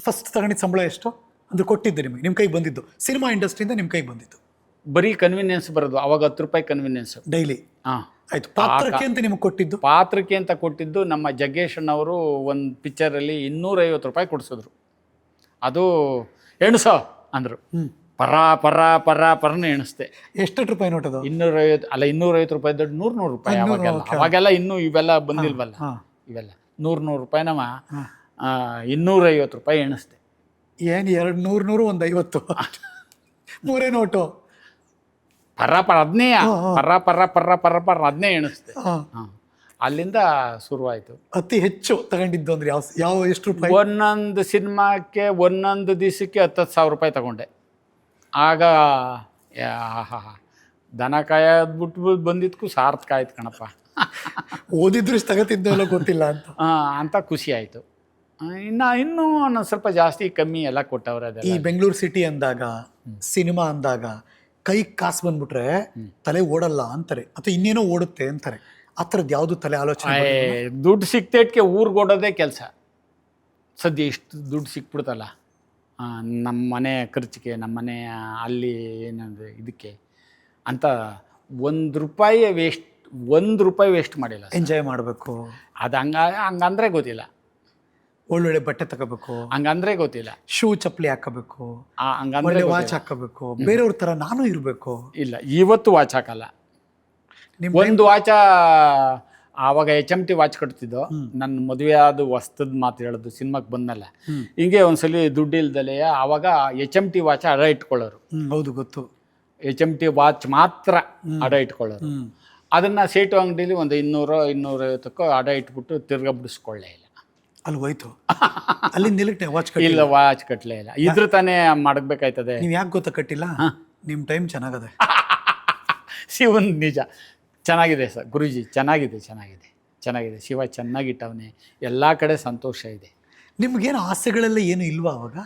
First ತಗೊಂಡಿದ್ದ ಸಂಬಳ ಎಷ್ಟು ಅಂದ್ರೆ ಕೊಟ್ಟಿದ್ದು ನಿಮಗೆ, ನಿಮ್ಮ ಕೈಗೆ ಬಂದಿದ್ದು ಸಿನಿಮಾ ಇಂಡಸ್ಟ್ರಿಯಿಂದ ನಿಮ್ಮ ಕೈಗೆ ಬಂದಿದ್ದು? ಬರೀ ಕನ್ವೀನಿಯನ್ಸ್ ಬರೋದು ಅವಾಗ 10 ರೂಪಾಯಿ ಕನ್ವೀನಿಯನ್ಸ್ ಡೈಲಿ. ಹಾಂ. ಆಯ್ತು. ಪಾತ್ರಕ್ಕೆ ಅಂತ ನಿಮ್ಗೆ ಕೊಟ್ಟಿದ್ದು? ಪಾತ್ರಕ್ಕೆ ಅಂತ ಕೊಟ್ಟಿದ್ದು ನಮ್ಮ ಜಗ್ಗೇಶ್ ಅಣ್ಣವರು ಒಂದು ಪಿಕ್ಚರಲ್ಲಿ 250 ರೂಪಾಯಿ ಕೊಡಿಸಿದ್ರು. ಅದು ಎಣಸೋ ಅಂದರು. ಪರನೇ ಎಣಿಸ್ದೆ. ಎಷ್ಟು ರೂಪಾಯಿ ನೋಟ್ ಅದು? 250 ರೂಪಾಯಿ ದೊಡ್ಡ 100 ರೂಪಾಯಿ ಅವಾಗೆಲ್ಲ ಇನ್ನೂ ಇವೆಲ್ಲ ಬಂದಿಲ್ವಲ್ಲ. ಇವೆಲ್ಲ 100 ರೂಪಾಯಿನವ 250 ರೂಪಾಯಿ ಎಣಿಸ್ದೆ. ಏನು 200 ಒಂದು 50 ಮೂರೇ ನೋಟು? ಅದನ್ನೇ ಅದನ್ನೇ ಎಣಿಸ್ದೆ. ಅಲ್ಲಿಂದ ಶುರುವಾಯಿತು. ಅತಿ ಹೆಚ್ಚು ತಗೊಂಡಿದ್ದು ಅಂದ್ರೆ ಯಾವ ಎಷ್ಟು ರೂಪಾಯಿ? ಒಂದೊಂದು ಸಿನಿಮಾಕ್ಕೆ ಒಂದೊಂದು ದಿವಸಕ್ಕೆ 10,000 ರೂಪಾಯಿ ತಗೊಂಡೆ. ಆಗ ದನ ಕಾಯೋದ್ಬಿಟ್ಟು ಬಂದಿದ್ದಕ್ಕೂ ಸಾರ್ಥಕ ಆಯ್ತು ಕಣಪ್ಪ. ಓದಿದ್ರು ತಗೋತಿದ್ದೋ ಎಲ್ಲ ಗೊತ್ತಿಲ್ಲ ಅಂತ ಖುಷಿ ಆಯಿತು. ಇನ್ನೂ ಸ್ವಲ್ಪ ಜಾಸ್ತಿ ಕಮ್ಮಿ ಎಲ್ಲ ಕೊಟ್ಟವ್ರೆ. ಅದೆಲ್ಲ ಈ ಬೆಂಗಳೂರು ಸಿಟಿ ಅಂದಾಗ, ಸಿನಿಮಾ ಅಂದಾಗ ಕೈ ಕಾಸು ಬಂದ್ಬಿಟ್ರೆ ತಲೆ ಓಡಲ್ಲ ಅಂತಾರೆ, ಅಥವಾ ಇನ್ನೇನೋ ಓಡುತ್ತೆ ಅಂತಾರೆ. ಆ ಥರದ್ದು ಯಾವುದು ತಲೆ ಆಲೋಚನೆ? ದುಡ್ಡು ಸಿಕ್ತೇಟ್ಗೆ ಊರಿಗೆ ಓಡೋದೇ ಕೆಲಸ. ಸದ್ಯ ಇಷ್ಟು ದುಡ್ಡು ಸಿಕ್ಬಿಡ್ತಲ್ಲ, ನಮ್ಮ ಮನೆ ಖರ್ಚಿಗೆ, ನಮ್ಮ ಮನೆ ಅಲ್ಲಿ ಏನಂದರೆ ಇದಕ್ಕೆ ಅಂತ 1 ರೂಪಾಯಿ ವೇಸ್ಟ್ ಮಾಡಿಲ್ಲ. ಎಂಜಾಯ್ ಮಾಡಬೇಕು ಅದು ಹಂಗಂದ್ರೆ ಗೊತ್ತಿಲ್ಲ. ಒಳ್ಳೊಳ್ಳೆ ಬಟ್ಟೆ ತಗೋಬೇಕು ಹಂಗಂದ್ರೆ ಗೊತ್ತಿಲ್ಲ. ಶೂ ಚಪ್ಪಲಿ ಹಾಕೋಬೇಕು, ಹಂಗಂದ್ರೆ ವಾಚ್ ಹಾಕೋಬೇಕು, ಬೇರೆಯವ್ರ ಥರ ನಾನು ಇರಬೇಕು. ಇಲ್ಲ, ಇವತ್ತು ವಾಚ್ ಹಾಕಲ್ಲ. ಒಂದು ವಾಚ ಆವಾಗ HMT ವಾಚ್ ಕಟ್ತಿದ್ದೋ. ನನ್ನ ಮದುವೆ ಆದ ಹೊಸ್ತದ ಮಾತು ಹೇಳೋದು, ಸಿನಿಮಾಕ್ಕೆ ಬಂದಲ್ಲ. ಹಿಂಗೆ ಒಂದ್ಸಲಿ ದುಡ್ಡು ಇಲ್ದಲೆ ಆವಾಗ HMT ವಾಚ್ ಅಡ ಇಟ್ಕೊಳ್ಳೋರು. ಹೌದು, ಗೊತ್ತು. HMT ವಾಚ್ ಮಾತ್ರ ಅಡ ಇಟ್ಕೊಳ್ಳೋರು. ಅದನ್ನು ಸೇಟು ಅಂಗಡಿಲಿ ಒಂದು 200-250 ಅಡ ಇಟ್ಬಿಟ್ಟು ತಿರ್ಗಾ ಬಿಡಿಸ್ಕೊಳ್ಳೇ ಇಲ್ಲ. ಅಲ್ಲಿ ಹೋಯ್ತು. ಅಲ್ಲಿ ನಿಲ್ಕಟ್ಟೆ ವಾಚ್ ಇಲ್ಲ, ವಾಚ್ ಕಟ್ಟಲೇ ಇಲ್ಲ. ಇದ್ರ ತಾನೇ ಮಾಡಬೇಕಾಯ್ತದೆ. ನೀವು ಯಾಕೆ ಗೊತ್ತಾ ಕಟ್ಟಿಲ್ಲ? ನಿಮ್ಮ ಟೈಮ್ ಚೆನ್ನಾಗದೆ. ಶಿವನ್ ನಿಜ ಚೆನ್ನಾಗಿದೆ ಸರ್, ಗುರುಜಿ ಚೆನ್ನಾಗಿದೆ. ಶಿವ ಚೆನ್ನಾಗಿಟ್ಟವನೇ. ಎಲ್ಲ ಕಡೆ ಸಂತೋಷ ಇದೆ. ನಿಮ್ಗೇನು ಆಸೆಗಳೆಲ್ಲ ಏನು ಇಲ್ವಾ ಅವಾಗ?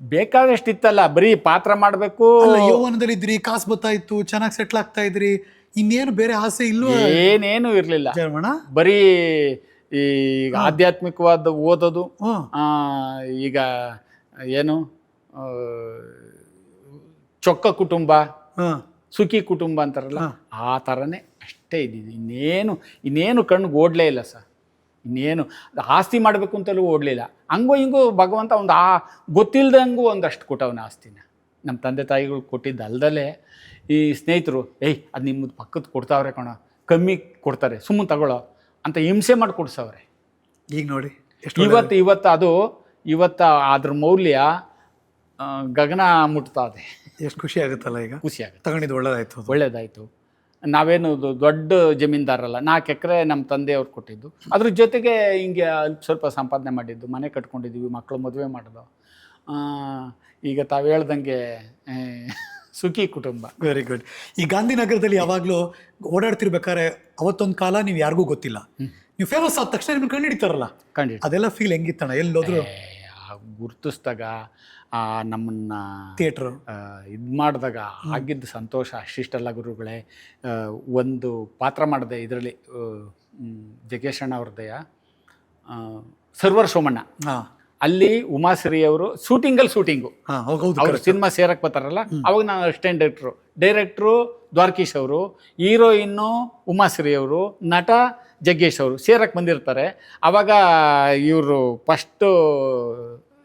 ಬೇಕಾದಷ್ಟು ಇತ್ತಲ್ಲ, ಬರೀ ಪಾತ್ರ ಮಾಡಬೇಕು. ಯೌವನದಲ್ಲಿ ಇದ್ರಿ, ಕಾಸು ಬರ್ತಾಯಿತ್ತು, ಚೆನ್ನಾಗಿ ಸೆಟ್ಲ್ ಆಗ್ತಾ ಇದ್ರಿ, ಇನ್ನೇನು ಬೇರೆ ಆಸೆ ಇಲ್ವಾ? ಏನೇನು ಇರಲಿಲ್ಲ. ಬರೀ ಈಗ ಆಧ್ಯಾತ್ಮಿಕವಾದ ಓದೋದು, ಈಗ ಏನು ಚೊಕ್ಕ ಕುಟುಂಬ, ಸುಖಿ ಕುಟುಂಬ ಅಂತಾರಲ್ಲ, ಆ ಥರನೇ ಅಷ್ಟೇ ಇದ್ದಿದ್ದು. ಇನ್ನೇನು ಕಣ್ಣಿಗೆ ಓಡಲೇ ಇಲ್ಲ ಸರ್. ಇನ್ನೇನು ಆಸ್ತಿ ಮಾಡಬೇಕು ಅಂತಲೂ ಓಡಲಿಲ್ಲ. ಹಂಗೋ ಹಿಂಗೋ ಭಗವಂತ ಒಂದು ಗೊತ್ತಿಲ್ದಂಗೂ ಒಂದಷ್ಟು ಕೊಟ್ಟವನ ಆಸ್ತಿನ. ನಮ್ಮ ತಂದೆ ತಾಯಿಗಳು ಕೊಟ್ಟಿದ್ದು ಅಲ್ದಲೇ ಈ ಸ್ನೇಹಿತರು, ಅದು ನಿಮ್ಮದು ಪಕ್ಕದ ಕೊಡ್ತಾವ್ರೆ ಕಣೋ, ಕಮ್ಮಿ ಕೊಡ್ತಾರೆ, ಸುಮ್ಮನೆ ತಗೊಳ್ಳೋ ಅಂತ ಹಿಂಸೆ ಮಾಡಿ ಕೊಡ್ಸವ್ರೆ. ಈಗ ನೋಡಿ ಇವತ್ತು ಅದ್ರ ಮೌಲ್ಯ ಗಗನ ಮುಟ್ತಾ ಇದೆ. ಎಷ್ಟು ಖುಷಿ ಆಗುತ್ತಲ್ಲ. ಈಗ ಖುಷಿ ಆಗುತ್ತೆ. ತಗೊಂಡಿದ್ದು ಒಳ್ಳೇದಾಯಿತು. ನಾವೇನು ದೊಡ್ಡ ಜಮೀನ್ದಾರಲ್ಲ, 4 ಎಕರೆ ನಮ್ಮ ತಂದೆಯವ್ರು ಕೊಟ್ಟಿದ್ದು. ಅದ್ರ ಜೊತೆಗೆ ಹಿಂಗೆ ಸ್ವಲ್ಪ ಸಂಪಾದನೆ ಮಾಡಿದ್ದು, ಮನೆ ಕಟ್ಕೊಂಡಿದ್ದೀವಿ, ಮಕ್ಕಳು ಮದುವೆ ಮಾಡೋದು. ಈಗ ತಾವು ಹೇಳ್ದಂಗೆ ಸುಖಿ ಕುಟುಂಬ. Very good. ಈ ಗಾಂಧಿನಗರದಲ್ಲಿ ಯಾವಾಗಲೂ ಓಡಾಡ್ತಿರ್ಬೇಕಾದ್ರೆ ಅವತ್ತೊಂದು ಕಾಲ ನೀವು ಯಾರಿಗೂ ಗೊತ್ತಿಲ್ಲ, ನೀವು ಫೇಮಸ್ ಆದ ತಕ್ಷಣ ನಿಮ್ಗೆ ಕಂಡು ಹಿಡಿತಾರಲ್ಲ, ಅದೆಲ್ಲ ಫೀಲ್ ಹೆಂಗಿತ್ತಣ್ಣ? ಎಲ್ಲೋದ್ರು ಗುರ್ತಿಸ್ದಾಗ, ನಮ್ಮನ್ನು ಥಿಯೇಟ್ರು ಇದು ಮಾಡಿದಾಗ ಆಗಿದ್ದ ಸಂತೋಷ ಅಷ್ಟಿಷ್ಟಲ್ಲ ಗುರುಗಳೇ. ಒಂದು ಪಾತ್ರ ಮಾಡಿದೆ ಇದರಲ್ಲಿ, ಜಗ್ಗೇಶ್ ಅಣ್ಣ ಅವ್ರದ್ದೆಯ ಸರ್ವರ್ ಸೋಮಣ್ಣ. ಅಲ್ಲಿ ಉಮಾಶ್ರೀ ಅವರು ಶೂಟಿಂಗು ಅವರು ಸಿನಿಮಾ ಸೇರಕ್ಕೆ ಬರ್ತಾರಲ್ಲ, ಅವಾಗ ನಾನು ಅಸಿಸ್ಟೆಂಟ್ ಡೈರೆಕ್ಟ್ರು ದ್ವಾರಕೀಶ್ ಅವರು, ಹೀರೋಯಿನ್ನು ಉಮಾಶ್ರೀ ಅವರು, ನಟ ಜಗ್ಗೇಶ್ ಅವರು ಸೇರಕ್ಕೆ ಬಂದಿರ್ತಾರೆ. ಆವಾಗ ಇವರು ಫಸ್ಟು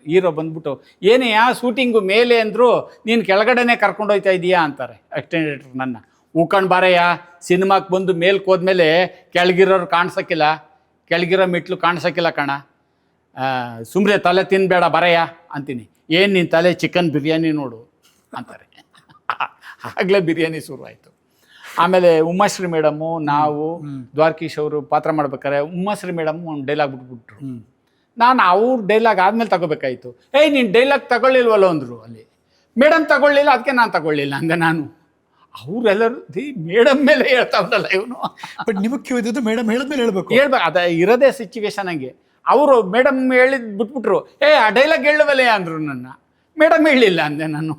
ಹೀರೋ ಬಂದ್ಬಿಟ್ಟು, ಏನೇ ಶೂಟಿಂಗು ಮೇಲೆ ಅಂದರು, ನೀನು ಕೆಳಗಡೆನೇ ಕರ್ಕೊಂಡೋಗ್ತಾ ಇದೀಯಾ ಅಂತಾರೆ ಅಸಿಸ್ಟೆಂಟ್ ಡೈರೆಕ್ಟ್ರು. ನನ್ನ ಉಳ್ಕೊಂಡು ಬಾರಯ್ಯ, ಸಿನಿಮಾಕ್ಕೆ ಬಂದು ಮೇಲ್ಕ್ಕೆ ಹೋದ್ಮೇಲೆ ಕೆಳಗಿರೋರು ಕಾಣಿಸೋಕ್ಕಿಲ್ಲ, ಕೆಳಗಿರೋ ಮೆಟ್ಲು ಕಾಣಿಸೋಕ್ಕಿಲ್ಲ ಕಣ, ಸುಮ್ಮನೆ ತಲೆ ತಿನ್ನಬೇಡ ಬರಯ್ಯ ಅಂತೀನಿ. ಏನು ನಿನ್ನ ತಲೆ ಚಿಕನ್ ಬಿರಿಯಾನಿ ನೋಡು ಅಂತಾರೆ. ಆಗಲೇ ಬಿರಿಯಾನಿ ಶುರುವಾಯಿತು. ಆಮೇಲೆ ಉಮಾಶ್ರೀ ಮೇಡಮು, ನಾವು ದ್ವಾರಕೀಶ್ ಅವರು ಪಾತ್ರ ಮಾಡ್ಬೇಕಾರೆ ಉಮಾಶ್ರೀ ಮೇಡಮು ಒಂದು ಡೈಲಾಗ್ ಬಿಟ್ಬಿಟ್ರು. ನಾನು ಅವ್ರ ಡೈಲಾಗ್ ಆದಮೇಲೆ ತಗೋಬೇಕಾಯ್ತು. ನೀನು ಡೈಲಾಗ್ ತಗೊಳ್ಳಿಲ್ವಲ್ಲ ಅಂದರು. ಅಲ್ಲಿ ಮೇಡಮ್ ತಗೊಳ್ಳಿಲ್ಲ, ಅದಕ್ಕೆ ನಾನು ತಗೊಳ್ಳಿಲ್ಲ ಅಂದೆ ನಾನು. ಅವರೆಲ್ಲರೂ ಮೇಡಮ್ ಮೇಲೆ ಹೇಳ್ತಾವಲ್ಲ ಇವನು. ಬಟ್ ನಿಮಗೆ ಕ್ಯೂ ಇದ್ದು ಮೇಡಮ್ ಹೇಳಿದ್ಮೇಲೆ ಹೇಳ್ಬೇಕು. ಅದೇ ಇರೋದೇ ಸಿಚುವೇಶನ್ ಹಂಗೆ. ಅವರು ಮೇಡಮ್ ಹೇಳಿದ್ ಬಿಟ್ಬಿಟ್ರು. ಆ ಡೈಲಾಗ್ ಹೇಳುವಲ್ಲೇ ಅಂದರು. ನನ್ನ ಮೇಡಮ್ ಹೇಳಿಲ್ಲ ಅಂದೆ ನಾನು.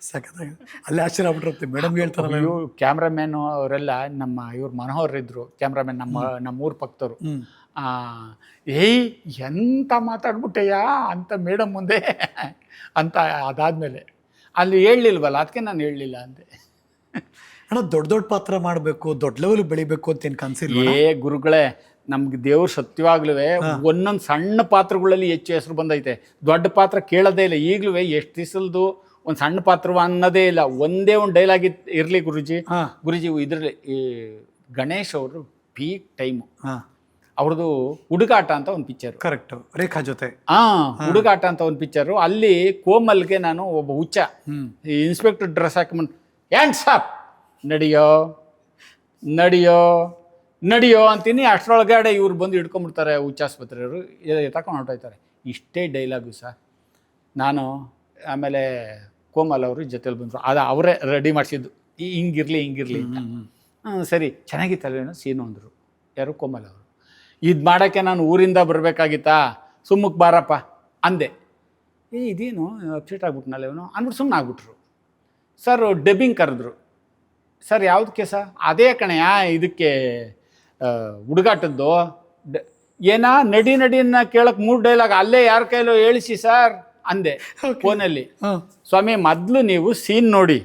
ಸಖತ್ತಾಗಿ ಅಲ್ಲೇ ಆಶ್ಚರ್ಯ ಆಗ್ಬಿಟ್ಟಿರುತ್ತೆ. ಮೇಡಮ್ ಹೇಳ್ತಾರಲ್ಲ. ಕ್ಯಾಮ್ರಾಮ್ಯಾನು ಅವರೆಲ್ಲ ನಮ್ಮ ಇವ್ರು ಮನೋಹರ್ ಇದ್ರು ಕ್ಯಾಮ್ರಾಮ್ಯಾನ್, ನಮ್ಮ ಊರ ಪಕ್ಕದವರು. ಏಯ್ ಎಂತ ಮಾತಾಡ್ಬಿಟ್ಟೆಯಾ ಅಂತ ಮೇಡಮ್ ಮುಂದೆ ಅಂತ. ಅದಾದಮೇಲೆ ಅಲ್ಲಿ ಹೇಳಲಿಲ್ವಲ್ಲ, ಅದಕ್ಕೆ ನಾನು ಹೇಳಲಿಲ್ಲ ಅಂದೆ. ಅಣ್ಣ ದೊಡ್ಡ ದೊಡ್ಡ ಪಾತ್ರ ಮಾಡಬೇಕು, ದೊಡ್ಡ ಲೆವೆಲ್ ಬೆಳಿಬೇಕು ಅಂತ ಏನು ಕನಸಿಲ್ಲ? ಗುರುಗಳೇ, ನಮ್ಗೆ ದೇವ್ರು ಸತ್ಯವಾಗ್ಲೂ ಒಂದೊಂದು ಸಣ್ಣ ಪಾತ್ರಗಳಲ್ಲಿ ಹೆಚ್ಚು ಹೆಸರು ಬಂದೈತೆ. ದೊಡ್ಡ ಪಾತ್ರ ಕೇಳೋದೇ ಇಲ್ಲ ಈಗಲೂ. ಎಷ್ಟು ದಿವಸದ್ದು ಒಂದು ಸಣ್ಣ ಪಾತ್ರ ಅನ್ನೋದೇ ಇಲ್ಲ. ಒಂದೇ ಒಂದು ಡೈಲಾಗ್ ಇರಲಿ ಗುರುಜಿ. ಗುರುಜಿ ಇದರಲ್ಲಿ ಈ ಗಣೇಶ್ ಅವರು ಪೀಕ್ ಟೈಮು, ಅವ್ರದ್ದು ಹುಡುಗಾಟ ಅಂತ ಒಂದು ಪಿಕ್ಚರು. ಕರೆಕ್ಟ್, ರೇಖಾ ಜೊತೆ. ಹುಡುಗಾಟ ಅಂತ ಒಂದು ಪಿಕ್ಚರು. ಅಲ್ಲಿ ಕೋಮಲ್ಗೆ ನಾನು ಒಬ್ಬ ಹುಚ್ಚ ಇನ್ಸ್ಪೆಕ್ಟರ್ ಡ್ರೆಸ್ ಹಾಕೊಂಬಂದು ಹ್ಯಾಂಡ್ಸ್ ಅಪ್, ನಡಿಯೋ ನಡಿಯೋ ನಡಿಯೋ ಅಂತೀನಿ. ಅಷ್ಟರೊಳಗಡೆ ಇವ್ರು ಬಂದು ಹಿಡ್ಕೊಂಡ್ಬಿಡ್ತಾರೆ ಹುಚ್ಚಾಸ್ಪತ್ರೆಯವರು, ತಗೊಂಡು ಹೊರಟೋಯ್ತಾರೆ. ಇಷ್ಟೇ ಡೈಲಾಗು ಸರ್. ನಾನು ಆಮೇಲೆ ಕೋಮಲ್ ಅವರು ಜೊತೆಲಿ ಬಂದರು. ಅದು ಅವರೇ ರೆಡಿ ಮಾಡಿಸಿದ್ದು, ಹಿಂಗಿರಲಿ ಅಂತ. ಸರಿ ಚೆನ್ನಾಗಿತ್ತಲ್ವೇನೋ ಸೀನು ಅಂದರು. ಯಾರು? ಕೋಮಲ್ ಅವರು. ಇದು ಮಾಡೋಕ್ಕೆ ನಾನು ಊರಿಂದ ಬರಬೇಕಾಗಿತ್ತಾ, ಸುಮ್ಮಕ್ಕೆ ಬಾರಪ್ಪ ಅಂದೆ. ಇದೇನು ಅಪ್ಸೆಟ್ ಆಗ್ಬಿಟ್ನಲ್ಲ ಇವನು ಅಂದ್ಬಿಟ್ಟು ಸುಮ್ಮನೆ ಆಗ್ಬಿಟ್ರು. ಸರ್ ಡಬ್ಬಿಂಗ್ ಕರೆದ್ರು. ಸರ್ ಯಾವುದಕ್ಕೆ ಸರ್? ಅದೇ ಕಣೆಯ ಇದಕ್ಕೆ ಹುಡುಗಾಟದ್ದು. ಏನಾ ನಡಿ ನಡಿಯನ್ನ ಕೇಳಕ್ಕೆ 3 ಡೈಲಾಗ್ ಅಲ್ಲೇ ಯಾರ ಕೈಲೋ ಹೇಳಿಸಿ ಸರ್ ಅಂದೆ ಫೋನಲ್ಲಿ. ಸ್ವಾಮಿ ಮೊದಲು ನೀವು ಸೀನ್ ನೋಡಿ,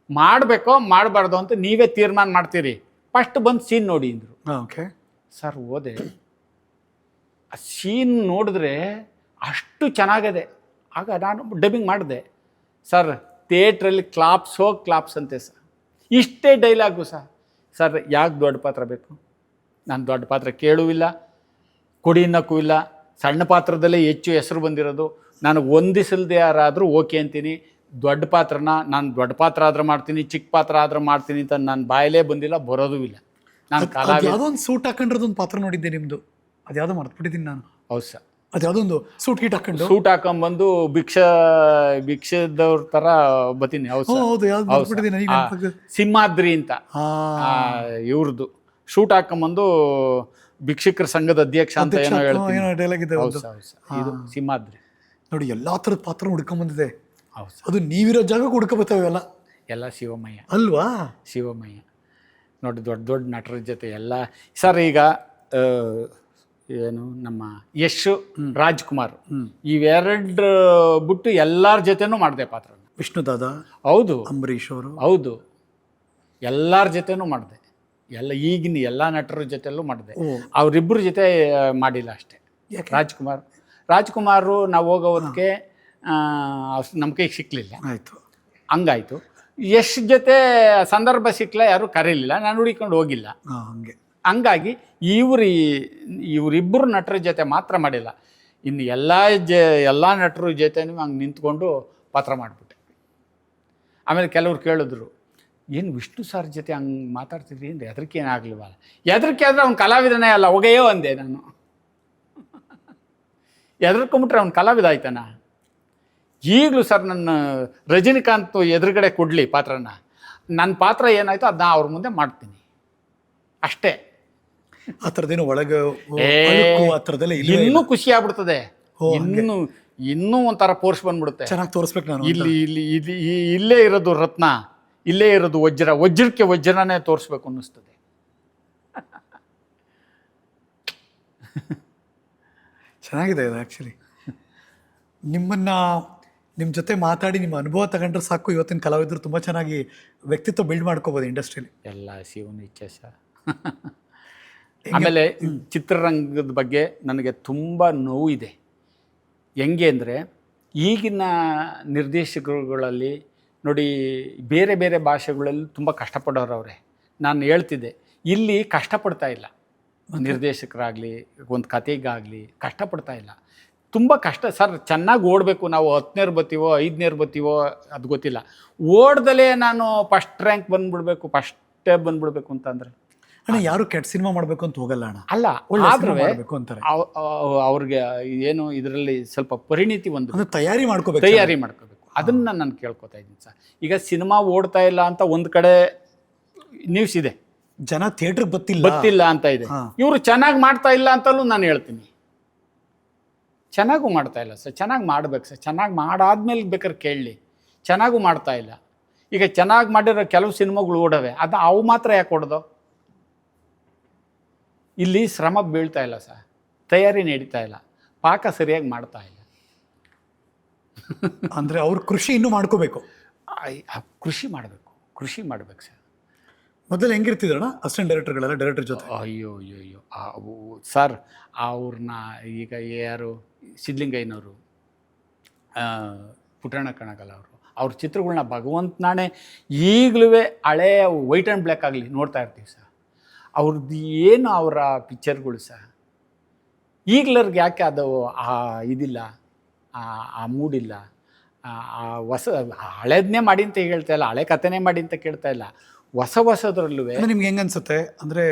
ಮಾಡಬೇಕೋ ಮಾಡಬಾರ್ದು ಅಂತ ನೀವೇ ತೀರ್ಮಾನ ಮಾಡ್ತೀರಿ, ಫಸ್ಟ್ ಬಂದು ಸೀನ್ ನೋಡಿ ಅಂದರು. ಓಕೆ ಸರ್ ಹೋದೆ. ಆ ಸೀನ್ ನೋಡಿದ್ರೆ ಅಷ್ಟು ಚೆನ್ನಾಗಿದೆ. ಆಗ ನಾನು ಡಬ್ಬಿಂಗ್ ಮಾಡಿದೆ. ಸರ್ ಥಿಯೇಟ್ರಲ್ಲಿ ಕ್ಲಾಪ್ಸ್ ಅಂತೆ ಸರ್. ಇಷ್ಟೇ ಡೈಲಾಗು ಸರ್ ಯಾಕೆ ದೊಡ್ಡ ಪಾತ್ರ ಬೇಕು? ನಾನು ದೊಡ್ಡ ಪಾತ್ರ ಕೇಳುವಿಲ್ಲ, ಕೊಡಿನಕ್ಕೂ ಇಲ್ಲ. ಸಣ್ಣ ಪಾತ್ರದಲ್ಲೇ ಹೆಚ್ಚು ಹೆಸರು ಬಂದಿರೋದು. ನನಗೆ ಹೊಂದಿಸಲ್ದೆ ಯಾರಾದರೂ ಓಕೆ ಅಂತೀನಿ. ದೊಡ್ಡ ಪಾತ್ರನ ನಾನು ದೊಡ್ಡ ಪಾತ್ರ ಆದ್ರೆ ಮಾಡ್ತೀನಿ, ಚಿಕ್ಕ ಪಾತ್ರ ಆದ್ರೆ ಮಾಡ್ತೀನಿ ಅಂತ ನನ್ನ ಬಾಯಲ್ಲೇ ಬಂದಿಲ್ಲ, ಬರೋದೂ ಇಲ್ಲ. ನಾನು ಯಾವುದೋ ಒಂದು ಸೂಟ್ ಹಾಕೊಂಡಿರೋದೊಂದು ಪಾತ್ರ ನೋಡಿದ್ದೆ ನಿಮ್ಮದು, ಅದ್ಯಾವುದೋ ಮರ್ತ್ಬಿಟ್ಟಿದ್ದೀನಿ ನಾನು. ಹೌದು ಸರ್, ಅದ್ಯಾವುದೊಂದು ಸೂಟ್ ಹಾಕೊಂಡು ಸೂಟ್ ಹಾಕೊಂಡ್ಬಂದು ಭಿಕ್ಷದವ್ರ ಥರ ಬತ್ತೀನಿ. ಹೌದು, ಸಿಂಹಾದ್ರಿ ಅಂತ ಇವ್ರದ್ದು ಶೂಟ್ ಹಾಕೊಂಬಂದು ಭಿಕ್ಷುಕರ ಸಂಘದ ಅಧ್ಯಕ್ಷ ಅಂತ ಏನೋ ಹೇಳ್ತೀನಿ. ಇದು ಸಿಂಹಾದ್ರಿ ನೋಡಿ. ಎಲ್ಲಾ ಥರದ ಪಾತ್ರ ಹುಡ್ಕೊಂಬಂದಿದೆ. ಹೌದು, ಅದು ನೀವಿರೋ ಜಾಗ ಹುಡ್ಕೊಬರ್ತಾವೆಲ್ಲ. ಎಲ್ಲ ಶಿವಮಯ್ಯ ಅಲ್ವಾ? ಶಿವಮಯ್ಯ ನೋಡಿ, ದೊಡ್ಡ ದೊಡ್ಡ ನಟರ ಜೊತೆ ಎಲ್ಲ. ಸರ್ ಈಗ ಏನು ನಮ್ಮ ಯಶ್, ರಾಜ್ಕುಮಾರ್ ಇವೆರಡು ಬಿಟ್ಟು ಎಲ್ಲರ ಜೊತೆನೂ ಮಾಡಿದೆ ಪಾತ್ರ. ವಿಷ್ಣುದಾದ, ಹೌದು, ಅಂಬರೀಷ್ ಅವರು, ಹೌದು, ಎಲ್ಲರ ಜೊತೆನೂ ಮಾಡಿದೆ. ಈಗಿನ ಎಲ್ಲ ನಟರ ಜೊತೆಲ್ಲೂ ಮಾಡಿದೆ. ಅವರಿಬ್ಬರ ಜೊತೆ ಮಾಡಿಲ್ಲ ಅಷ್ಟೇ. ರಾಜ್ಕುಮಾರು ನಾವು ಹೋಗೋದಕ್ಕೆ ನಮ್ಮ ಕೈಗೆ ಸಿಕ್ಕಲಿಲ್ಲ, ಆಯಿತು, ಹಂಗಾಯ್ತು. ಯಶ್ ಜೊತೆ ಸಂದರ್ಭ ಸಿಕ್ಕಲ್ಲ, ಯಾರೂ ಕರೀಲಿಲ್ಲ, ನಾನು ಹುಡುಕೊಂಡು ಹೋಗಿಲ್ಲ. ಹಂಗಾಗಿ ಇವರಿಬ್ಬರು ನಟರ ಜೊತೆ ಮಾತ್ರ ಮಾಡಿಲ್ಲ. ಇನ್ನು ಎಲ್ಲ ನಟರ ಜೊತೆನೂ ಹಂಗೆ ನಿಂತ್ಕೊಂಡು ಪಾತ್ರ ಮಾಡಿಬಿಟ್ಟೆ. ಆಮೇಲೆ ಕೆಲವ್ರು ಕೇಳಿದ್ರು, ಏನು ವಿಷ್ಣು ಸರ್ ಜೊತೆ ಹಂಗೆ ಮಾತಾಡ್ತಿದ್ರಿ ಅಂದರೆ ಹೆದರಿಕೆ ಏನಾಗಲಿವಲ್ಲ? ಹೆದರಿಕೆ ಆದರೆ ಅವ್ನು ಕಲಾವಿದನೇ ಅಲ್ಲ, ಹೊಗೆಯೋ ಅಂದೆ ನಾನು. ಹೆದರ್ಕೊಂಬಿಟ್ರೆ ಅವ್ನು ಕಲಾವಿದ ಆಯ್ತಾನ? ಈಗಲೂ ಸರ್ ನನ್ನ ರಜನಿಕಾಂತ್ ಎದುರುಗಡೆ ಕೊಡಲಿ ಪಾತ್ರನ, ನನ್ನ ಪಾತ್ರ ಏನಾಯ್ತು ಅದನ್ನ ಅವ್ರ ಮುಂದೆ ಮಾಡ್ತೀನಿ ಅಷ್ಟೇ. ಆ ಥರದ್ದೇನು ಒಳಗೆ ಇನ್ನೂ ಖುಷಿ ಆಗ್ಬಿಡ್ತದೆ, ಇನ್ನೂ ಒಂಥರ ಪೋರ್ಸ್ ಬಂದ್ಬಿಡುತ್ತೆ. ಚೆನ್ನಾಗಿ ತೋರಿಸ್ಬೇಕು ನಾನು. ಇಲ್ಲೇ ಇರೋದು ರತ್ನ, ಇಲ್ಲೇ ಇರೋದು ವಜ್ರಕ್ಕೆ ವಜ್ರನೇ ತೋರಿಸ್ಬೇಕು ಅನ್ನಿಸ್ತದೆ. ಚೆನ್ನಾಗಿದೆ ಅದು ಆ್ಯಕ್ಚುಲಿ. ನಿಮ್ಮ ಜೊತೆ ಮಾತಾಡಿ ನಿಮ್ಮ ಅನುಭವ ತಗೊಂಡ್ರೆ ಸಾಕು, ಇವತ್ತಿನ ಕಲಾವಿದರು ತುಂಬ ಚೆನ್ನಾಗಿ ವ್ಯಕ್ತಿತ್ವ ಬಿಲ್ಡ್ ಮಾಡ್ಕೋಬೋದು ಇಂಡಸ್ಟ್ರಿಯಲ್ಲಿ. ಎಲ್ಲ ಶಿವನ ಇಚ್ಛೆ ಸರ್. ಆಮೇಲೆ ಚಿತ್ರರಂಗದ ಬಗ್ಗೆ ನನಗೆ ತುಂಬ ನೋವು ಇದೆ. ಹೆಂಗೆ ಅಂದರೆ ಈಗಿನ ನಿರ್ದೇಶಕರುಗಳಲ್ಲಿ ನೋಡಿ, ಬೇರೆ ಬೇರೆ ಭಾಷೆಗಳಲ್ಲಿ ತುಂಬ ಕಷ್ಟಪಡೋರವ್ರೆ. ನಾನು ಹೇಳ್ತಿದ್ದೆ, ಇಲ್ಲಿ ಕಷ್ಟಪಡ್ತಾ ಇಲ್ಲ ನಿರ್ದೇಶಕರಾಗಲಿ, ಒಂದು ಕತೆಗಾಗಲಿ ಕಷ್ಟಪಡ್ತಾ ಇಲ್ಲ. ತುಂಬ ಕಷ್ಟ ಸರ್. ಚೆನ್ನಾಗಿ ಓಡಬೇಕು. ನಾವು 10ನೇರು ಬರ್ತೀವೋ 5ನೇರು ಬರ್ತೀವೋ ಅದು ಗೊತ್ತಿಲ್ಲ. ಓಡ್ದಲೇ ನಾನು ಫಸ್ಟ್ ರ್ಯಾಂಕ್ ಫಸ್ಟೇ ಬಂದ್ಬಿಡ್ಬೇಕು ಅಂತಂದರೆ ಯಾರು ಕೆಟ್ಟ ಸಿನಿಮಾ ಮಾಡಬೇಕು ಅಂತ ಹೋಗಲ್ಲ ಅಣ್ಣ. ಅಲ್ಲ, ಮಾಡಬೇಕು ಅಂತಾರೆ. ಅವ್ರಿಗೆ ಏನು ಇದರಲ್ಲಿ ಸ್ವಲ್ಪ ಪರಿಣಿತಿ ತಯಾರಿ ಮಾಡ್ಕೋಬೇಕು. ಅದನ್ನು ನಾನು ಕೇಳ್ಕೊತಾ ಇದ್ದೀನಿ ಸರ್. ಈಗ ಸಿನಿಮಾ ಓಡ್ತಾ ಇಲ್ಲ ಅಂತ ಒಂದು ಕಡೆ ನ್ಯೂಸ್ ಇದೆ, ಜನ ಥಿಯೇಟ್ರಿಗೆ ಗೊತ್ತಿಲ್ಲ ಅಂತ ಇದೆ. ಇವರು ಚೆನ್ನಾಗಿ ಮಾಡ್ತಾ ಇಲ್ಲ ಅಂತಲೂ ನಾನು ಹೇಳ್ತೀನಿ. ಚೆನ್ನಾಗೂ ಮಾಡ್ತಾ ಇಲ್ಲ ಸರ್, ಚೆನ್ನಾಗಿ ಮಾಡ್ಬೇಕು ಸರ್. ಚೆನ್ನಾಗಿ ಮಾಡಾದ್ಮೇಲೆ ಬೇಕಾದ್ರೆ ಕೇಳಲಿ. ಚೆನ್ನಾಗೂ ಮಾಡ್ತಾ ಇಲ್ಲ. ಈಗ ಚೆನ್ನಾಗಿ ಮಾಡಿರೋ ಕೆಲವು ಸಿನಿಮಾಗಳು ಓಡವೆ, ಅವು ಮಾತ್ರ ಯಾಕೆ ಓಡ್ದೋ? ಇಲ್ಲಿ ಶ್ರಮ ಬೀಳ್ತಾ ಇಲ್ಲ ಸರ್, ತಯಾರಿ ನಡೀತಾ ಇಲ್ಲ, ಪಾಕ ಸರಿಯಾಗಿ ಮಾಡ್ತಾ ಇಲ್ಲ. ಅಂದ್ರೆ ಅವ್ರ ಕೃಷಿ ಇನ್ನೂ ಮಾಡ್ಕೋಬೇಕು. ಕೃಷಿ ಮಾಡಬೇಕು ಸರ್. ಮೊದಲು ಹೆಂಗಿರ್ತಿದ್ರಣ ಅಸಿಸ್ಟೆಂಟ್ ಡೈರೆಕ್ಟರ್ಗಳೆಲ್ಲ ಡೈರೆಕ್ಟರ್ ಜೊತೆ? ಅಯ್ಯೋ ಅಯ್ಯೋ ಅಯ್ಯೋ ಸರ್, ಅವ್ರನ್ನ ಈಗ ಯಾರು ಸಿದ್ಲಿಂಗಯ್ಯನವರು, ಪುಟ್ಟಣ್ಣ ಕಣಗಲ್ ಅವರು, ಅವ್ರ ಚಿತ್ರಗಳನ್ನ ಭಗವಂತನಾಣೆ ಈಗಲೂ ಹಳೇ ವೈಟ್ ಆ್ಯಂಡ್ ಬ್ಲ್ಯಾಕ್ ಆಗಲಿ ನೋಡ್ತಾ ಇರ್ತೀವಿ ಸರ್. ಅವ್ರದ್ದು ಏನು ಅವರ ಪಿಕ್ಚರ್ಗಳು ಸರ್, ಈಗ್ಲರ್ಗೆ ಯಾಕೆ ಅದು ಇದಿಲ್ಲ, ಆ ಮೂಡಿಲ್ಲ, ಹೊಸ ಹಳೇದನ್ನೇ ಮಾಡಿ ಅಂತ ಹೇಳ್ತಾ ಇಲ್ಲ, ಹಳೆ ಕಥೆನೇ ಮಾಡಿ ಅಂತ ಕೇಳ್ತಾ ಇಲ್ಲ, ಹೊಸದ್ರಲ್ಲೂ. ನಿಮ್ಗೆ ಹೆಂಗ ಅನ್ಸುತ್ತೆ ಅಂದ್ರೆ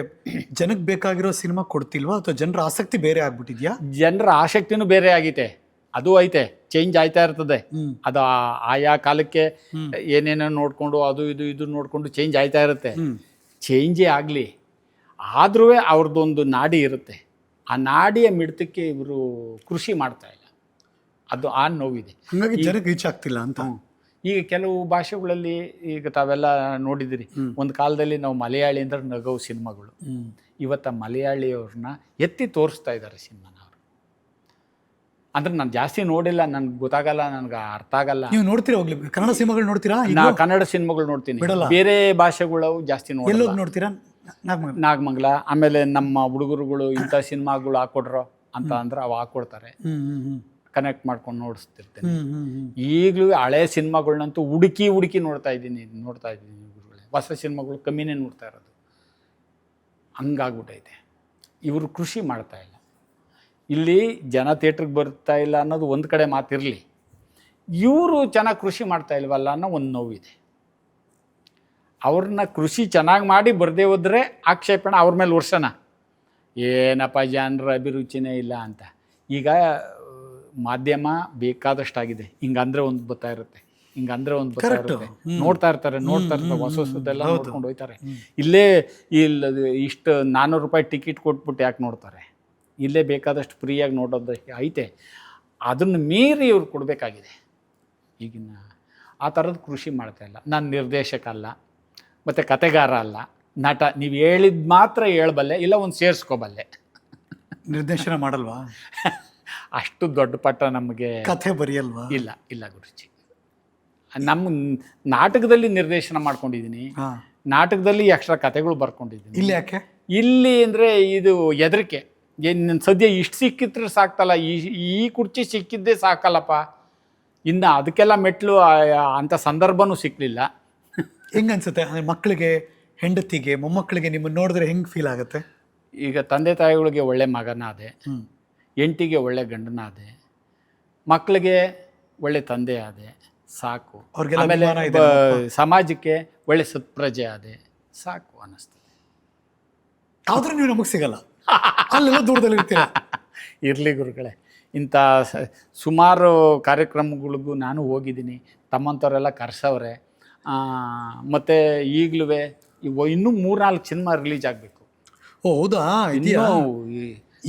ಜನಕ್ಕೆ ಬೇಕಾಗಿರೋ ಸಿನಿಮಾ ಕೊಡ್ತಿಲ್ವಾ ಅಥವಾ ಜನರ ಆಸಕ್ತಿ ಬೇರೆ ಆಗ್ಬಿಟ್ಟಿದ್ಯಾ? ಜನರ ಆಸಕ್ತಿನೂ ಬೇರೆ ಆಗೈತೆ, ಅದು ಐತೆ, ಚೇಂಜ್ ಆಯ್ತಾ ಇರ್ತದೆ. ಅದು ಆಯಾ ಕಾಲಕ್ಕೆ ಏನೇನೋ ನೋಡಿಕೊಂಡು ಅದು ಇದು ನೋಡಿಕೊಂಡು ಚೇಂಜ್ ಆಯ್ತಾ ಇರುತ್ತೆ. ಚೇಂಜೇ ಆಗಲಿ, ಆದ್ರೂ ಅವ್ರದ್ದೊಂದು ನಾಡಿ ಇರುತ್ತೆ. ಆ ನಾಡಿಯ ಮಿಡಿತಕ್ಕೆ ಇವರು ಕೃಷಿ ಮಾಡ್ತಾ ಇಲ್ಲ, ಅದು ಆ ನೋವಿದೆ. ಹಾಗಾಗಿ ಜನಕ್ಕೆ ರೀಚ್ ಆಗ್ತಿಲ್ಲ ಅಂತ. ಈಗ ಕೆಲವು ಭಾಷೆಗಳಲ್ಲಿ ಈಗ ತಾವೆಲ್ಲ ನೋಡಿದಿರಿ, ಒಂದು ಕಾಲದಲ್ಲಿ ನಾವು ಮಲಯಾಳಿ ಅಂದ್ರೆ ನಗವು ಸಿನಿಮಾಗಳು, ಇವತ್ತು ಮಲಯಾಳಿಯವ್ರನ್ನ ಎತ್ತಿ ತೋರಿಸ್ತಾ ಇದ್ದಾರೆ ಸಿನಿಮಾನ ಅವರು. ಅಂದ್ರೆ ನಾನು ಜಾಸ್ತಿ ನೋಡಿಲ್ಲ, ನನ್ಗೆ ಗೊತ್ತಾಗಲ್ಲ, ನನಗೆ ಅರ್ಥ ಆಗಲ್ಲ. ನೀವು ನೋಡ್ತೀರಾ? ಹೋಗ್ಲಿ, ಕನ್ನಡ ಸಿನಿಮಾಗಳು ನೋಡ್ತೀರಾ? ನಾ ಕನ್ನಡ ಸಿನಿಮಾಗಳು ನೋಡ್ತೀನಿ, ಬೇರೆ ಭಾಷೆಗಳು ಜಾಸ್ತಿ ನೋಡ್ತೀರಾ? ನಾಗಮಂಗಲ, ಆಮೇಲೆ ನಮ್ಮ ಹುಡುಗರುಗಳು ಇಂಥ ಸಿನಿಮಾಗಳು ಹಾಕೊಡ್ರೋ ಅಂತ ಅಂದ್ರೆ ಅವು ಹಾಕೊಡ್ತಾರೆ, ಕನೆಕ್ಟ್ ಮಾಡ್ಕೊಂಡು ನೋಡಿಸ್ತಿರ್ತೇನೆ. ಈಗಲೂ ಹಳೆ ಸಿನಿಮಾಗಳನ್ನಂತೂ ಹುಡುಕಿ ನೋಡ್ತಾ ಇದ್ದೀನಿ ಗುರುಗಳೇ. ಹೊಸ ಸಿನಿಮಾಗಳು ಕಮ್ಮಿನೇ ನೋಡ್ತಾ ಇರೋದು, ಹಂಗಾಗ್ಬಿಟ್ಟೈತೆ. ಇವರು ಕೃಷಿ ಮಾಡ್ತಾ ಇಲ್ಲ. ಇಲ್ಲಿ ಜನ ಥಿಯೇಟ್ರಿಗೆ ಬರ್ತಾ ಇಲ್ಲ ಅನ್ನೋದು ಒಂದು ಕಡೆ ಮಾತಿರಲಿ, ಇವರು ಚೆನ್ನಾಗಿ ಕೃಷಿ ಮಾಡ್ತಾ ಇಲ್ವಲ್ಲ ಅನ್ನೋ ಒಂದು ನೋವಿದೆ. ಅವ್ರನ್ನ ಕೃಷಿ ಚೆನ್ನಾಗಿ ಮಾಡಿ ಬರದೇ ಹೋದ್ರೆ ಆಕ್ಷೇಪಣೆ ಅವ್ರ ಮೇಲೆ ವರ್ಷನ, ಏನಪ್ಪ ಜನರ ಅಭಿರುಚಿನೇ ಇಲ್ಲ ಅಂತ. ಈಗ ಮಾಧ್ಯಮ ಬೇಕಾದಷ್ಟಾಗಿದೆ, ಹಿಂಗಂದ್ರೆ ಒಂದು ಬರ್ತಾ ಇರುತ್ತೆ, ಹಿಂಗಂದ್ರೆ ಒಂದು ಬರ್ತಾ ಇರುತ್ತೆ, ನೋಡ್ತಾ ಇರ್ತಾರೆ ಹೊಸದೆಲ್ಲ ನೋಡ್ಕೊಂಡು ಹೋಗ್ತಾರೆ. ಇಲ್ಲೇ ಇಷ್ಟು 400 ರೂಪಾಯಿ ಟಿಕೆಟ್ ಕೊಟ್ಬಿಟ್ಟು ಯಾಕೆ ನೋಡ್ತಾರೆ? ಇಲ್ಲೇ ಬೇಕಾದಷ್ಟು ಫ್ರೀಯಾಗಿ ನೋಡೋದು ಐತೆ. ಅದನ್ನು ಮೀರಿ ಇವ್ರು ಕೊಡಬೇಕಾಗಿದೆ. ಈಗಿನ ಆ ಥರದ್ದು ಕೃಷಿ ಮಾಡ್ತಾ ಇಲ್ಲ. ನಾನು ನಿರ್ದೇಶಕ ಅಲ್ಲ, ಮತ್ತು ಕತೆಗಾರ ಅಲ್ಲ, ನಟ. ನೀವು ಹೇಳಿದ ಮಾತ್ರ ಹೇಳ್ಬಲ್ಲೆ, ಇಲ್ಲ ಒಂದು ಸೇರಿಸ್ಕೋಬಲ್ಲೆ. ನಿರ್ದೇಶನ ಮಾಡಲ್ವಾ? ಅಷ್ಟು ದೊಡ್ಡ ಪಟ್ಟ ನಮಗೆ ಕಥೆ ಬರೆಯಲ್ವಾ? ಇಲ್ಲ ಗುರುಜಿ. ನಮ್ಮ ನಾಟಕದಲ್ಲಿ ನಿರ್ದೇಶನ ಮಾಡ್ಕೊಂಡಿದ್ದೀನಿ, ನಾಟಕದಲ್ಲಿ ಎಕ್ಸ್ಟ್ರಾ ಕಥೆಗಳು ಬರ್ಕೊಂಡಿದ್ದೀನಿ. ಇಲ್ಲಿ ಯಾಕೆ? ಇಲ್ಲಿ ಅಂದರೆ ಇದು ಹೆದರಿಕೆ. ಏನು ಸದ್ಯ ಇಷ್ಟು ಸಿಕ್ಕಿದ್ರೆ ಸಾಕ್ತಲ್ಲ, ಈ ಕುರ್ಚಿ ಸಿಕ್ಕಿದ್ದೇ ಸಾಕಲ್ಲಪ್ಪ, ಇನ್ನು ಅದಕ್ಕೆಲ್ಲ ಮೆಟ್ಲು ಅಂಥ ಸಂದರ್ಭನೂ ಸಿಕ್ಕಲಿಲ್ಲ. ಹೆಂಗೆ ಅನ್ಸುತ್ತೆ ಅಂದರೆ ಮಕ್ಕಳಿಗೆ, ಹೆಂಡತಿಗೆ, ಮೊಮ್ಮಕ್ಕಳಿಗೆ ನಿಮ್ಮನ್ನು ನೋಡಿದ್ರೆ ಹೆಂಗೆ ಫೀಲ್ ಆಗುತ್ತೆ? ಈಗ ತಂದೆ ತಾಯಿಗಳಿಗೆ ಒಳ್ಳೆ ಮಗನಾದೆ, ಹೆಂಡತಿಗೆ ಒಳ್ಳೆ ಗಂಡನಾದೆ, ಮಕ್ಕಳಿಗೆ ಒಳ್ಳೆ ತಂದೆ ಆದೆ, ಸಾಕು. ಆಮೇಲೆ ಸಮಾಜಕ್ಕೆ ಒಳ್ಳೆ ಸತ್ಪ್ರಜೆ ಆದೆ, ಸಾಕು ಅನ್ನಿಸ್ತದೆ. ಆದರೂ ನೀವು ನಮಗೆ ಸಿಗಲ್ಲ, ಅಲ್ಲೆಲ್ಲ ದೂರದಲ್ಲಿ ಇರ್ತೀರ. ಇರಲಿ ಗುರುಗಳೇ, ಇಂಥ ಸುಮಾರು ಕಾರ್ಯಕ್ರಮಗಳಿಗೂ ನಾನು ಹೋಗಿದ್ದೀನಿ, ತಮ್ಮಂಥವರೆಲ್ಲ ಕರೆಸವ್ರೆ. ಮತ್ತು ಈಗಲೂ ಇನ್ನೂ 3-4 ಸಿನಿಮಾ ರಿಲೀಸ್ ಆಗಬೇಕು. ಓ ಹೌದಾ?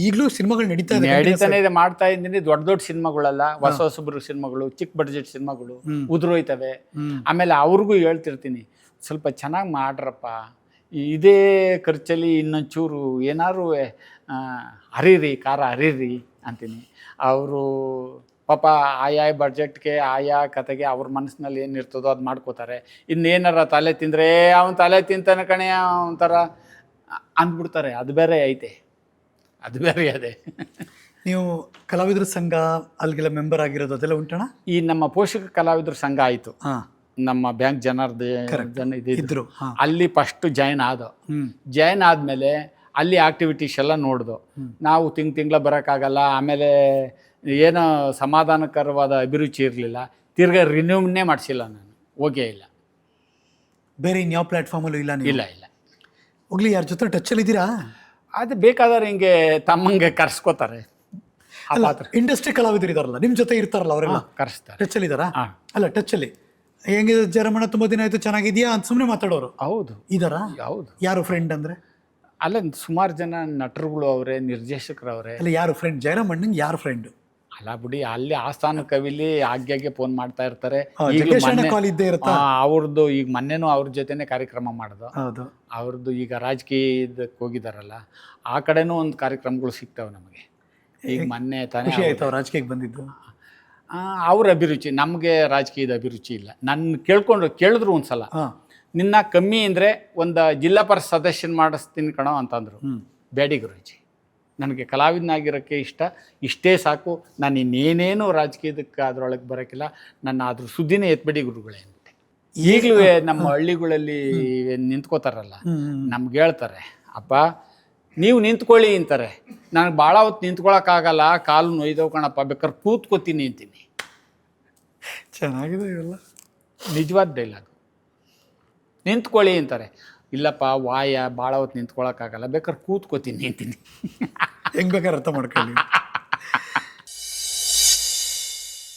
ಈಗಲೂ ಸಿನಿಮಾಗಳು ನಡೀತಾನೆ ಇದೆ, ಮಾಡ್ತಾ ಇದ್ದೀನಿ. ದೊಡ್ಡ ಸಿನಿಮಾಗಳಲ್ಲ, ಹೊಸಬ್ರು ಸಿನಿಮಾಗಳು, ಚಿಕ್ಕ ಬಡ್ಜೆಟ್ ಸಿನಿಮಾಗಳು ಉದುರೋಯ್ತವೆ. ಆಮೇಲೆ ಅವ್ರಿಗೂ ಹೇಳ್ತಿರ್ತೀನಿ, ಸ್ವಲ್ಪ ಚೆನ್ನಾಗಿ ಮಾಡ್ರಪ್ಪ, ಇದೇ ಖರ್ಚಲ್ಲಿ ಇನ್ನೊಂಚೂರು ಏನಾದ್ರು ಖಾರ ಹರೀರಿ ಅಂತೀನಿ. ಅವರು ಪಾಪ ಆಯಾ ಬಡ್ಜೆಟ್ಗೆ, ಆಯಾ ಕತೆಗೆ ಅವ್ರ ಮನಸ್ಸಿನಲ್ಲಿ ಏನಿರ್ತದೋ ಅದು ಮಾಡ್ಕೋತಾರೆ. ಇನ್ನೇನಾರ ತಲೆ ತಿಂದರೆ ಅವನ ತಲೆ ತಿಂತಾನೆ ಕಣೆ ಒಂಥರ ಅಂದ್ಬಿಡ್ತಾರೆ. ಅದು ಬೇರೆ ಐತೆ, ಅದು ಬೇರೆ ಅದೇ. ನೀವು ಕಲಾವಿದ್ರ ಸಂಘ ಅಲ್ಲಿಗೆಲ್ಲ ಮೆಂಬರ್ ಆಗಿರೋದು ಅದೆಲ್ಲ ಉಂಟಣ? ಈ ನಮ್ಮ ಪೋಷಕ ಕಲಾವಿದ್ರ ಸಂಘ ಆಯಿತು, ನಮ್ಮ ಬ್ಯಾಂಕ್ ಜನಾರ್ದನ್ ಇದ್ರು, ಅಲ್ಲಿ ಫಸ್ಟ್ ಜಾಯ್ನ್ ಆದಮೇಲೆ ಅಲ್ಲಿ ಆಕ್ಟಿವಿಟೀಸ್ ಎಲ್ಲ ನೋಡ್ದು. ನಾವು ತಿಂಗಳ ಬರೋಕ್ಕಾಗಲ್ಲ, ಆಮೇಲೆ ಏನೋ ಸಮಾಧಾನಕರವಾದ ಅಭಿರುಚಿ ಇರಲಿಲ್ಲ, ತಿರ್ಗಾ ರಿನ್ಯೂನೇ ಮಾಡಿಸಿಲ್ಲ ನಾನು, ಹೋಗೇ ಇಲ್ಲ. ಬೇರೆ ಇನ್ಯಾವ ಪ್ಲ್ಯಾಟ್ಫಾರ್ಮಲ್ಲೂ ಇಲ್ಲ? ಇಲ್ಲ. ಹೋಗ್ಲಿ, ಯಾರ ಜೊತೆ ಟಚ್ಚಲ್ಲಿದ್ದೀರಾ? ಅದು ಬೇಕಾದ್ರೆ ಹಿಂಗೆ ತಮ್ಮಂಗೆ ಕರ್ಸ್ಕೋತಾರೆ. ಇಂಡಸ್ಟ್ರಿ ಕಲಾವಿದರು ಇದಾರಲ್ಲ ನಿಮ್ಮ ಜೊತೆ ಇರ್ತಾರಲ್ಲ, ಅವರೆಲ್ಲ ಕರೆಸ್ತಾರೆ. ಟಚ್ಚಲ್ಲಿದ್ದಾರಾ? ಅಲ್ಲ, ಟಚ್ಚಲ್ಲಿ ಹೆಂಗಿದೆ ಜರಮಣ, ತುಂಬ ದಿನ ಆಯಿತು, ಚೆನ್ನಾಗಿದೆಯಾ ಅಂತ ಸುಮ್ಮನೆ ಮಾತಾಡೋರು? ಹೌದು, ಇದಾರಾ? ಹೌದು. ಯಾರು ಫ್ರೆಂಡ್ ಅಂದರೆ? ಅಲ್ಲ, ಸುಮಾರು ಜನ ನಟರುಗಳು ಅವರೇ, ನಿರ್ದೇಶಕರು ಅವರೇ. ಅಲ್ಲ, ಯಾರು ಫ್ರೆಂಡ್? ಜಯರಾಮ್ ಅಣ್ಣಂಗೆ ಯಾರು ಫ್ರೆಂಡು? ಅಲ್ಲ ಬಿಡಿ, ಅಲ್ಲಿ ಆಸ್ಥಾನ ಕವಿಲಿ ಆಗಾಗ್ಗೆ ಫೋನ್ ಮಾಡ್ತಾ ಇರ್ತಾರೆ. ಜಗ್ಗೇಶ್ ಅಣ್ಣ ಕಾಲ್ ಇದ್ದೇ ಇರುತ್ತಾ? ಅವ್ರದ್ದು ಈಗ ಮೊನ್ನೆನೂ ಅವ್ರ ಜೊತೆನೆ ಕಾರ್ಯಕ್ರಮ ಮಾಡೋದು. ಹೌದು. ಅವ್ರದ್ದು ಈಗ ರಾಜಕೀಯದಕ್ಕೆ ಹೋಗಿದಾರಲ್ಲ, ಆ ಕಡೆನೂ ಒಂದು ಕಾರ್ಯಕ್ರಮಗಳು ಸಿಗ್ತಾವೆ ನಮಗೆ. ಈಗ ಮೊನ್ನೆ ತಾನೇ ಖುಷಿ ಆಯ್ತು ಅವ್ರು ರಾಜಕೀಯಕ್ಕೆ ಬಂದಿದ್ದು. ಅವ್ರ ಅಭಿರುಚಿ, ನಮಗೆ ರಾಜಕೀಯದ ಅಭಿರುಚಿ ಇಲ್ಲ. ನನ್ನ ಕೇಳಿದ್ರು ಒಂದ್ಸಲ, ಹಾಂ ನಿನ್ನ ಕಮ್ಮಿ ಅಂದರೆ ಒಂದು ಜಿಲ್ಲಾ ಪರಿಷತ್ ಸದಸ್ಯನ ಮಾಡಿಸ್ತೀನಿ ಕಣೋ ಅಂತಂದರು. ಬೇಡಿ ಗುರೂಜಿ, ನನಗೆ ಕಲಾವಿದನಾಗಿರೋಕ್ಕೆ ಇಷ್ಟೇ ಸಾಕು, ನಾನು ಇನ್ನೇನೇನು ರಾಜಕೀಯದಕ್ಕೆ ಅದರೊಳಗೆ ಬರೋಕ್ಕಿಲ್ಲ, ನನ್ನ ಅದ್ರ ಸುದ್ದಿನೇ ಎತ್ಬೇಡಿ ಗುರುಗಳೇ ಅಂತೆ. ಈಗಲೂ ನಮ್ಮ ಹಳ್ಳಿಗಳಲ್ಲಿ ನಿಂತ್ಕೋತಾರಲ್ಲ, ನಮ್ಗೆ ಹೇಳ್ತಾರೆ, ಅಪ್ಪ ನೀವು ನಿಂತ್ಕೊಳ್ಳಿ ಅಂತಾರೆ. ನನಗೆ ಭಾಳ ಹೊತ್ತು ನಿಂತ್ಕೊಳ್ಳೋಕ್ಕಾಗಲ್ಲ, ಕಾಲು ನೋಯ್ದವು ಕಣಪ್ಪ, ಬೇಕಾದ್ರೆ ಕೂತ್ಕೋತೀನಿ ಅಂತೀನಿ. ಚೆನ್ನಾಗಿದೆ ಇವೆಲ್ಲ. ನಿಜವಾದ ಡೈಲಾಗು. ನಿಂತ್ಕೊಳ್ಳಿ ಅಂತಾರೆ, ಇಲ್ಲಪ್ಪ ಭಾಳ ಹೊತ್ತು ನಿಂತ್ಕೊಳ್ಳೋಕ್ಕಾಗಲ್ಲ, ಬೇಕಾದ್ರೆ ಕೂತ್ಕೋತೀನಿ ಅಂತೀನಿ. ಹೆಂಗೆ ಬೇಕಾದ್ರೆ ಅರ್ಥ ಮಾಡ್ಕೊಳ್ಳಿ.